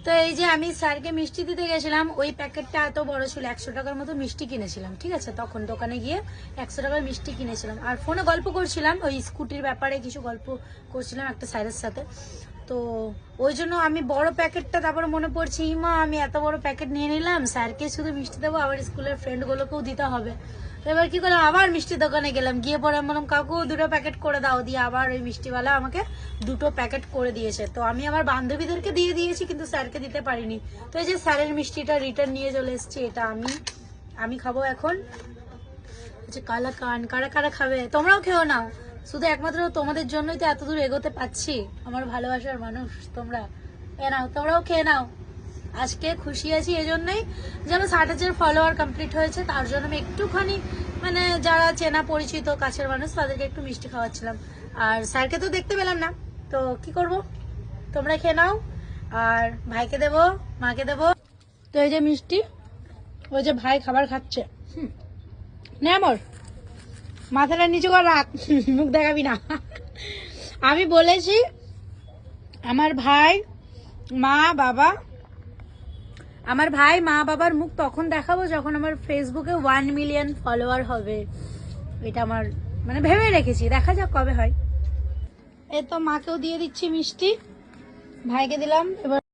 তো এই যে আমি স্যারকে মিষ্টি দিতে গেছিলাম, ওই প্যাকেটটা এত বড় ছিল, 100 টাকার মতো মিষ্টি কিনেছিলাম, ঠিক আছে। তখন দোকানে গিয়ে 100 টাকার মিষ্টি কিনেছিলাম, আর ফোনে গল্প করছিলাম, ওই স্কুটির ব্যাপারে কিছু গল্প করছিলাম একটা স্যারের সাথে। তো ওই জন্য আমি বড় প্যাকেটটা, তারপরে মনে পড়ছে ইমা আমি এত বড় প্যাকেট নিয়ে নিলাম, স্যারকে শুধু মিষ্টি দেবো, আবার স্কুলের ফ্রেন্ডগুলোকেও দিতে হবে। এবার কি করলাম, আবার মিষ্টি দোকানে গেলাম, গিয়ে পরে আমি বললাম কাকু 2টো প্যাকেট করে দাও, দিয়ে আবার ওই মিষ্টিওয়ালা আমাকে 2টো প্যাকেট করে দিয়েছে। তো আমি আমার বান্ধবীদেরকে দিয়ে দিয়েছি, কিন্তু স্যারকে দিতে পারিনি। তো এই যে স্যারের মিষ্টিটা রিটার্ন নিয়ে চলে এসেছি, এটা আমি খাবো এখন। কালা কান কারা কারা খাবে, তোমরাও খেও নাও, শুধু একমাত্র তোমাদের জন্যই তো এতদূর এগোতে পাচ্ছি, আমার ভালোবাসার মানুষ তোমরা। এ নাও, তোমরাও খেয়ে নাও। আজকে খুশি আছি এজন্যই যেন 60,000 ফলোয়ার কমপ্লিট হয়েছে, তার জন্য আমি একটুখানি মানে যারা চেনা পরিচিত কাছের মানুষ তাদেরকে একটু মিষ্টি খাওয়াচ্ছিলাম। আর স্যারকে তো দেখতে পেলাম না, তো কি করব, তোমরা খেয়ে নাও, আর ভাইকে দেবো, মাকে দেবো। তো এই যে মিষ্টি, ওই যে ভাই খাবার খাচ্ছে, নে আমার মাথাটা নিচু করে রাখ, মুখ দেখাবি না। আমি বলেছি আমার ভাই মা বাবার মুখ তখন দেখাবো যখন আমার ফেসবুকে 1 মিলিয়ন ফলোয়ার হবে। এটা আমার মানে ভেবে রেখেছি, দেখা যাক কবে হয়। এই তো মাকেও দিয়ে দিচ্ছি মিষ্টি, ভাইকে দিলাম, এবার